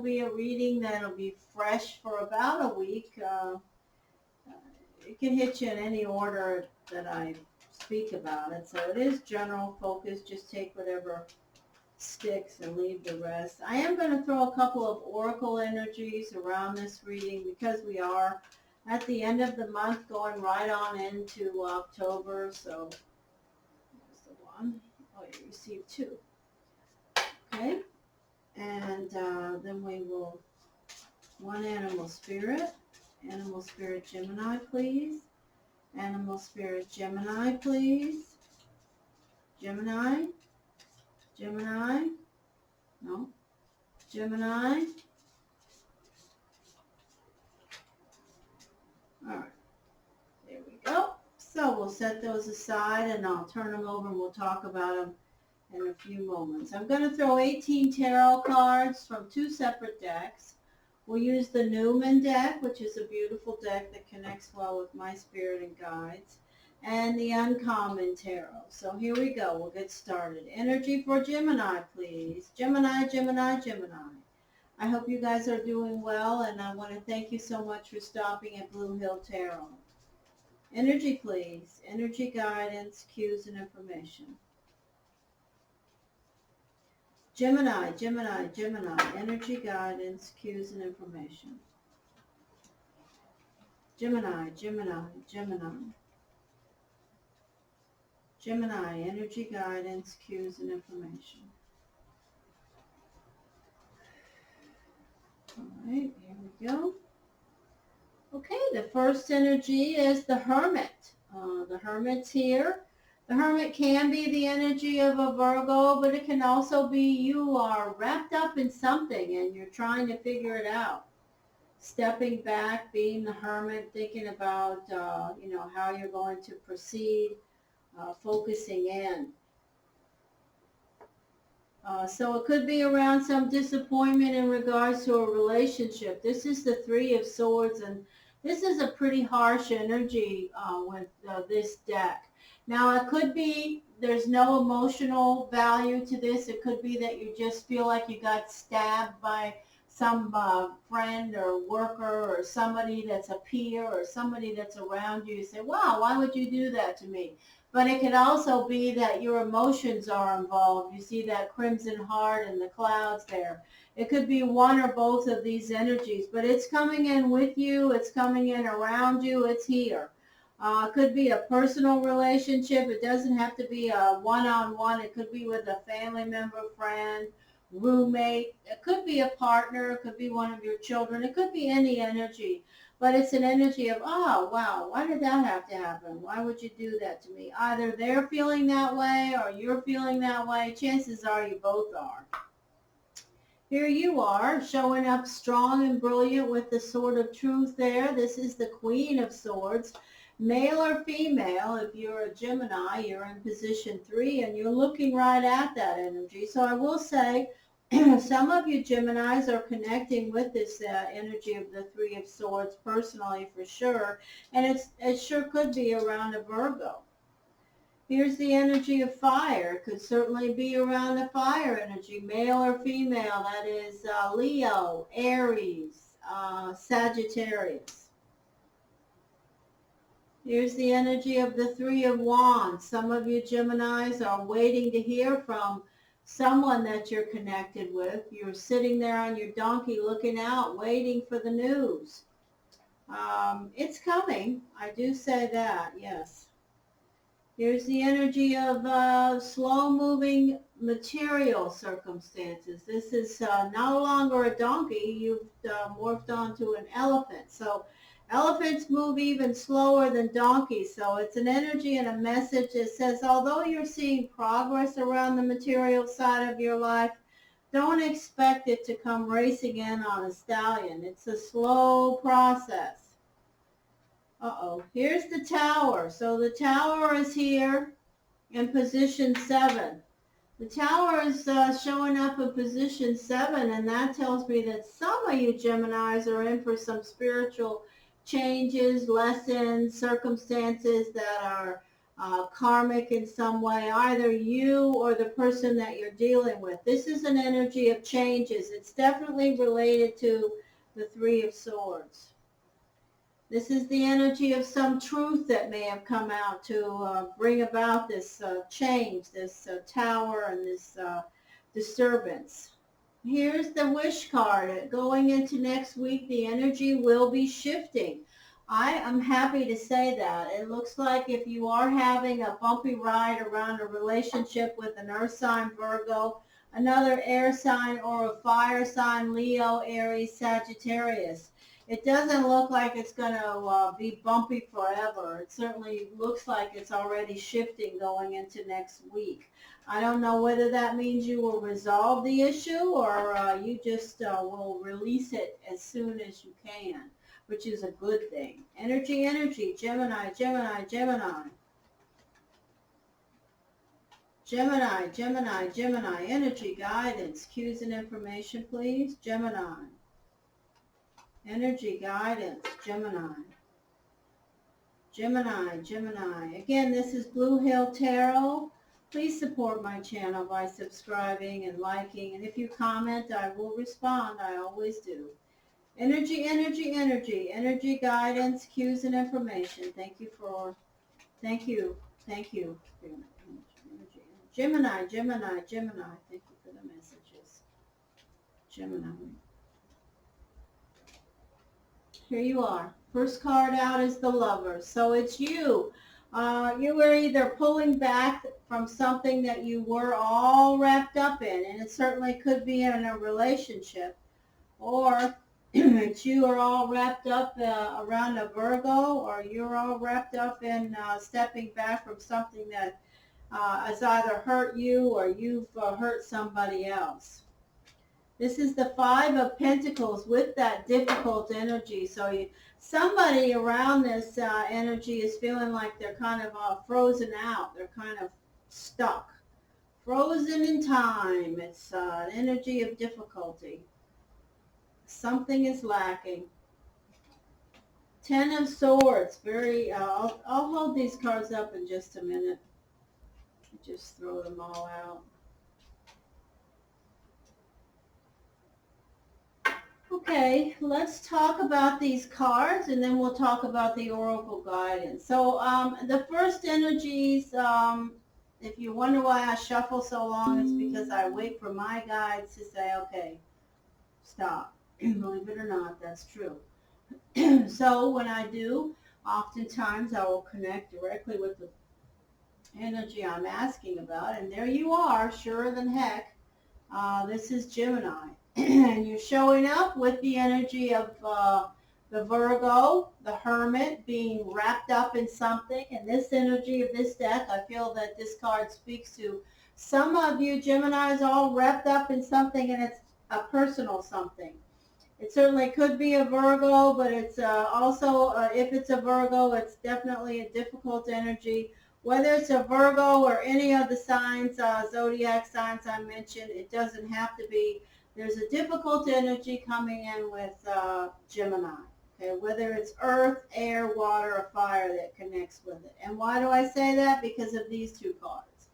be a reading that'll be fresh for about a week. It can hit you in any order that I speak about it. So it is general focus. Just take whatever sticks and leave the rest. I am going to throw a couple of oracle energies around this reading because we are at the end of the month going right on into October. So there's the one. Oh, you received two. Okay. And then we will, one animal spirit Gemini, please. Animal spirit Gemini, please. Gemini. No. Gemini. All right. There we go. So we'll set those aside and I'll turn them over and we'll talk about them in a few moments. I'm going to throw 18 tarot cards from two separate decks. We'll use the Newman deck, which is a beautiful deck that connects well with my spirit and guides, and the Uncommon Tarot. So here we go. We'll get started. Energy for Gemini, please. Gemini. I hope you guys are doing well, and I want to thank you so much for stopping at Blue Hill Tarot. Energy, please. Energy, guidance, cues, and information. Gemini. Energy, guidance, cues, and information. Gemini. Energy, guidance, cues, and information. All right, here we go. Okay, the first energy is the Hermit. The Hermit's here. The Hermit can be the energy of a Virgo, but it can also be you are wrapped up in something and you're trying to figure it out. Stepping back, being the Hermit, thinking about, how you're going to proceed, focusing in. So it could be around some disappointment in regards to a relationship. This is the Three of Swords, and this is a pretty harsh energy with this deck. Now, it could be there's no emotional value to this. It could be that you just feel like you got stabbed by some friend or worker or somebody that's a peer or somebody that's around you. You say, wow, why would you do that to me? But it could also be that your emotions are involved. You see that crimson heart and the clouds there. It could be one or both of these energies, but it's coming in with you. It's coming in around you. It's here. It could be a personal relationship. It doesn't have to be a one-on-one. It could be with a family member, friend, roommate. It could be a partner. It could be one of your children. It could be any energy. But it's an energy of, oh, wow, why did that have to happen? Why would you do that to me? Either they're feeling that way or you're feeling that way. Chances are you both are. Here you are, showing up strong and brilliant with the Sword of Truth there. This is the Queen of Swords. Male or female, if you're a Gemini, you're in position 3 and you're looking right at that energy. So I will say, some of you Geminis are connecting with this energy of the Three of Swords personally for sure, and it sure could be around a Virgo. Here's the energy of fire. It could certainly be around a fire energy, male or female. That is Leo, Aries, Sagittarius. Here's the energy of the Three of Wands. Some of you Geminis are waiting to hear from someone that you're connected with. You're sitting there on your donkey looking out, waiting for the news. It's coming. I do say that, yes. Here's the energy of slow-moving material circumstances. This is no longer a donkey. You've morphed onto an elephant. So elephants move even slower than donkeys, so it's an energy and a message that says, although you're seeing progress around the material side of your life, don't expect it to come racing in on a stallion. It's a slow process. Here's the Tower. So the Tower is here in position 7. The Tower is showing up in position 7, and that tells me that some of you Geminis are in for some spiritual changes, lessons, circumstances that are karmic in some way, either you or the person that you're dealing with. This is an energy of changes. It's definitely related to the Three of Swords. This is the energy of some truth that may have come out to bring about this change, this tower and this disturbance. Here's the wish card. Going into next week, the energy will be shifting. I am happy to say that. It looks like if you are having a bumpy ride around a relationship with an earth sign, Virgo, another air sign, or a fire sign, Leo, Aries, Sagittarius, it doesn't look like it's going to be bumpy forever. It certainly looks like it's already shifting going into next week. I don't know whether that means you will resolve the issue or you just will release it as soon as you can, which is a good thing. Energy, energy, Gemini, Gemini, Gemini. Gemini, Gemini, Gemini, energy, guidance, cues and information, please. Gemini. Energy, guidance, Gemini. Gemini, Gemini. Again, this is Blue Hill Tarot. Please support my channel by subscribing and liking. And if you comment, I will respond. I always do. Energy, energy, energy. Energy, guidance, cues, and information. Thank you. Thank you. Gemini, Gemini, Gemini. Thank you for the messages. Gemini. Here you are. First card out is the Lovers. So it's you. You were either pulling back from something that you were all wrapped up in, and it certainly could be in a relationship, or it's you are all wrapped up around a Virgo, or you're all wrapped up in stepping back from something that has either hurt you or you've hurt somebody else. This is the Five of Pentacles with that difficult energy. So somebody around this energy is feeling like they're kind of frozen out. They're kind of stuck. Frozen in time. It's an energy of difficulty. Something is lacking. Ten of Swords. I'll hold these cards up in just a minute. Just throw them all out. Okay, let's talk about these cards and then we'll talk about the oracle guidance. So the first energies, if you wonder why I shuffle so long, it's because I wait for my guides to say, okay, stop. Believe it or not, that's true. So when I do, oftentimes I will connect directly with the energy I'm asking about. And there you are, sure than heck. This is Gemini. And you're showing up with the energy of the Virgo, the Hermit, being wrapped up in something. And this energy of this deck, I feel that this card speaks to some of you Geminis all wrapped up in something, and it's a personal something. It certainly could be a Virgo, but it's also, if it's a Virgo, it's definitely a difficult energy. Whether it's a Virgo or any of the signs, zodiac signs I mentioned, it doesn't have to be. There's a difficult energy coming in with Gemini, okay? Whether it's earth, air, water, or fire that connects with it. And why do I say that? Because of these two cards.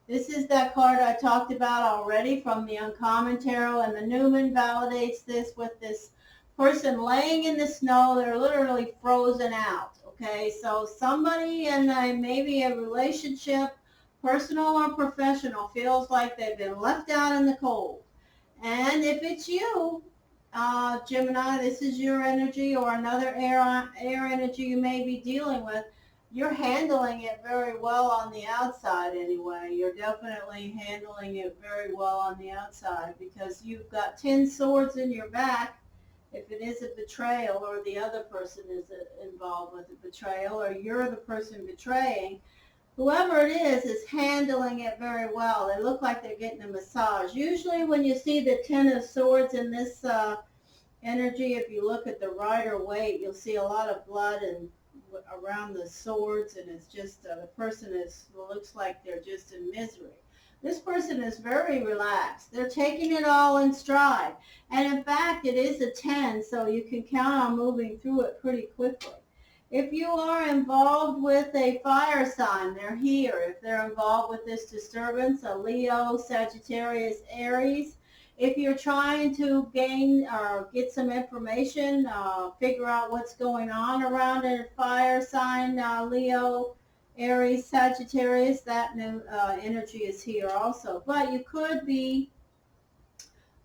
This is that card I talked about already from the Uncommon Tarot, and the Newman validates this with this person laying in the snow. They're literally frozen out, okay? So somebody in maybe a relationship, personal or professional, feels like they've been left out in the cold. And if it's you, Gemini, this is your energy, or another air energy you may be dealing with, you're handling it very well on the outside anyway. You're definitely handling it very well on the outside because you've got 10 swords in your back. If it is a betrayal, or the other person is involved with a betrayal, or you're the person betraying, whoever it is handling it very well. They look like they're getting a massage. Usually when you see the Ten of Swords in this energy, if you look at the Rider-Waite, you'll see a lot of blood and around the swords, and it's just the person looks like they're just in misery. This person is very relaxed. They're taking it all in stride. And in fact, it is a 10, so you can count on moving through it pretty quickly. If you are involved with a fire sign, they're here. If they're involved with this disturbance, a Leo, Sagittarius, Aries. If you're trying to gain or get some information, figure out what's going on around a fire sign, Leo, Aries, Sagittarius, that new energy is here also. But you could be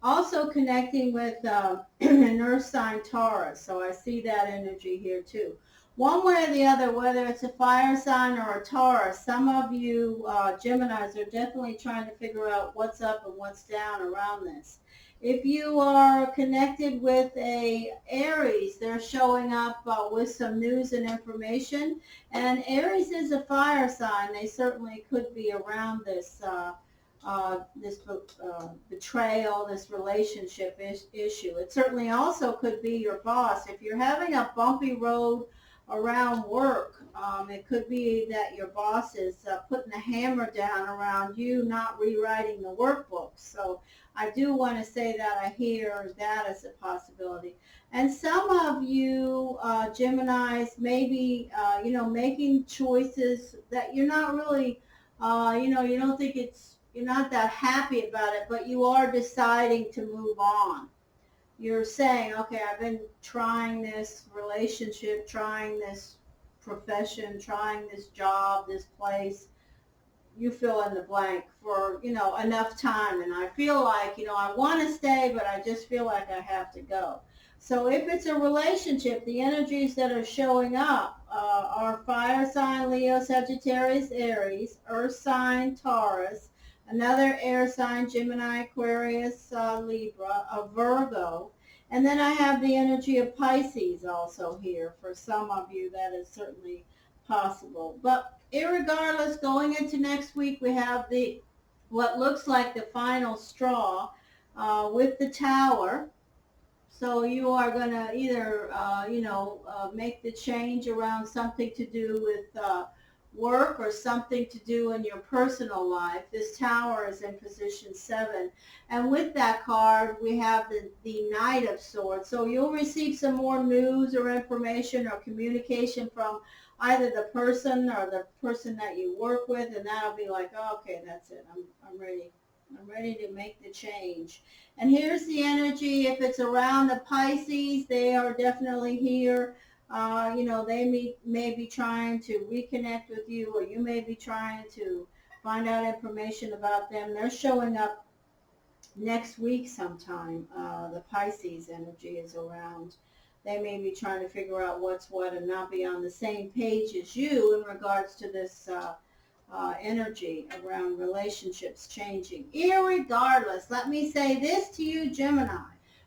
also connecting with an earth sign Taurus. So I see that energy here too. One way or the other, whether it's a fire sign or a Taurus, some of you Geminis are definitely trying to figure out what's up and what's down around this. If you are connected with a Aries, they're showing up with some news and information. And Aries is a fire sign. They certainly could be around this betrayal, this relationship issue. It certainly also could be your boss. If you're having a bumpy road around work, it could be that your boss is putting the hammer down around you not rewriting the workbook. So I do want to say that I hear that as a possibility. And some of you Geminis maybe making choices that you're not really you don't think you're not that happy about it, but you are deciding to move on. You're saying, okay, I've been trying this relationship, trying this profession, trying this job, this place. You fill in the blank for, enough time. And I feel like, I want to stay, but I just feel like I have to go. So if it's a relationship, the energies that are showing up are fire sign, Leo, Sagittarius, Aries, earth sign, Taurus, another air sign, Gemini, Aquarius, Libra, a Virgo. And then I have the energy of Pisces also here. For some of you, that is certainly possible. But irregardless, going into next week, we have what looks like the final straw with the Tower. So you are going to either, make the change around something to do with work or something to do in your personal life. This Tower is in position 7. And with that card, we have the Knight of Swords. So you'll receive some more news or information or communication from either the person or the person that you work with, and that'll be like, oh, okay, that's it. I'm ready. I'm ready to make the change. And here's the energy. If it's around the Pisces, they are definitely here. They may be trying to reconnect with you, or you may be trying to find out information about them. They're showing up next week sometime. The Pisces energy is around. They may be trying to figure out what's what and not be on the same page as you in regards to this energy around relationships changing. Irregardless, let me say this to you, Gemini.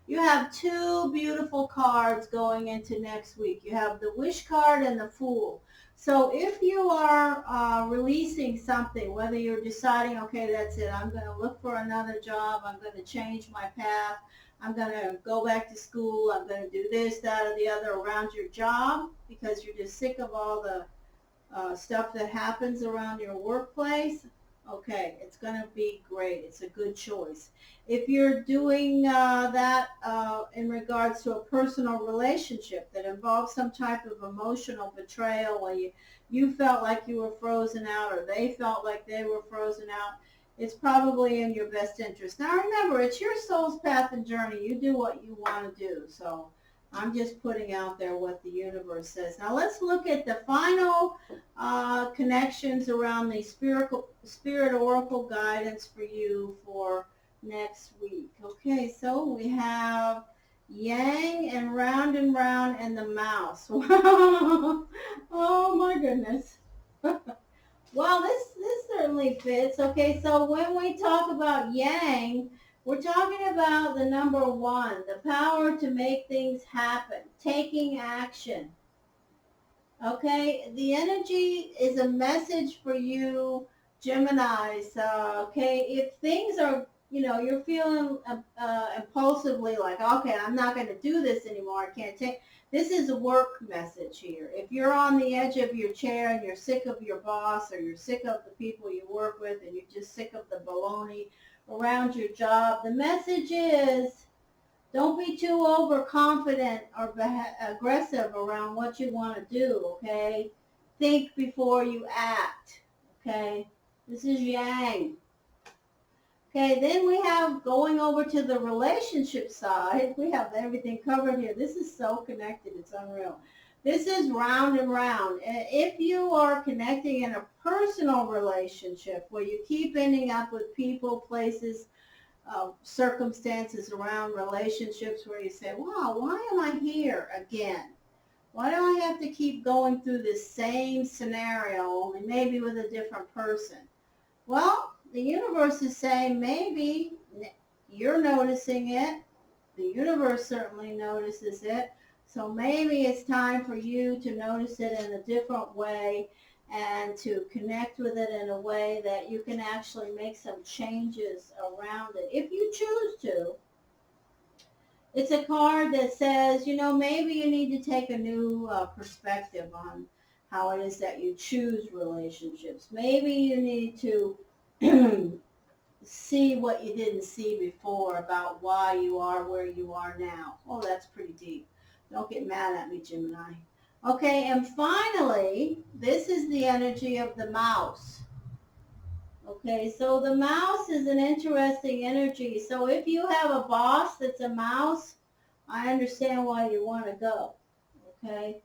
You have two beautiful cards going into next week. You have the Wish card and the Fool. So if you are releasing something, whether you're deciding, okay, that's it, I'm going to look for another job, I'm going to change my path, I'm going to go back to school, I'm going to do this, that, or the other around your job because you're just sick of all the stuff that happens around your workplace, okay, it's going to be great. It's a good choice. If you're doing that in regards to a personal relationship that involves some type of emotional betrayal where you felt like you were frozen out or they felt like they were frozen out, it's probably in your best interest. Now remember, it's your soul's path and journey. You do what you want to do. So I'm just putting out there what the universe says. Now let's look at the final connections around the spirit oracle guidance for you for next week. Okay, so we have Yang and Round and the Mouse. Oh my goodness. Well, this certainly fits. Okay, so when we talk about Yang, we're talking about the number 1, the power to make things happen, taking action. Okay, the energy is a message for you, Geminis. Okay, if things are, you're feeling impulsively like, okay, I'm not going to do this anymore. I can't take. This is a work message here. If you're on the edge of your chair and you're sick of your boss or you're sick of the people you work with and you're just sick of the baloney around your job, the message is Don't be too overconfident or aggressive around what you want to do, okay? Think before you act, okay? This is yang. Okay, then we have going over to the relationship side. We have everything covered here. This is so connected. It's unreal. This is round and round. If you are connecting in a personal relationship where you keep ending up with people, places, circumstances around relationships where you say, wow, why am I here again? Why do I have to keep going through this same scenario, only maybe with a different person? Well, the universe is saying maybe you're noticing it. The universe certainly notices it. So maybe it's time for you to notice it in a different way and to connect with it in a way that you can actually make some changes around it if you choose to. It's a card that says, maybe you need to take a new perspective on how it is that you choose relationships. Maybe you need to see what you didn't see before about why you are where you are now. Oh, that's pretty deep. Don't get mad at me, Gemini. Okay, and finally, this is the energy of the mouse. Okay, so the mouse is an interesting energy. So if you have a boss that's a mouse, I understand why you want to go. Okay,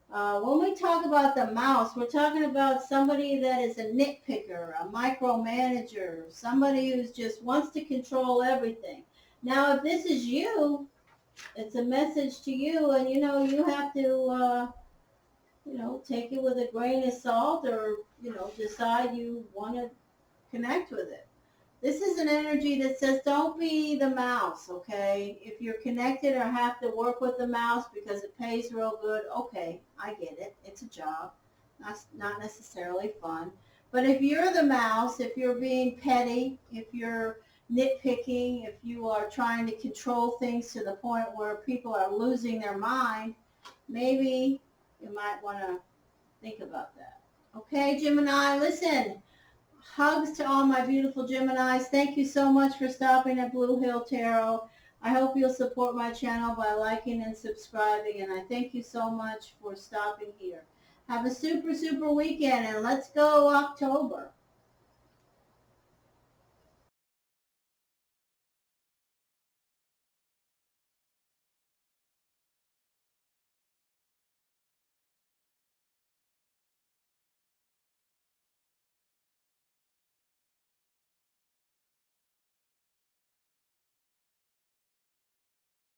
when we talk about the mouse, we're talking about somebody that is a nitpicker, a micromanager, somebody who just wants to control everything. Now, if this is you, it's a message to you, and you have to, take it with a grain of salt, or decide you want to connect with it. This is an energy that says don't be the mouse, okay? If you're connected or have to work with the mouse because it pays real good, okay, I get it. It's a job. That's not necessarily fun. But if you're the mouse, if you're being petty, if you're nitpicking, if you are trying to control things to the point where people are losing their mind, maybe you might want to think about that. Okay, Gemini, listen. Hugs to all my beautiful Geminis. Thank you so much for stopping at Blue Hill Tarot. I hope you'll support my channel by liking and subscribing, and I thank you so much for stopping here. Have a super, super weekend, and let's go October.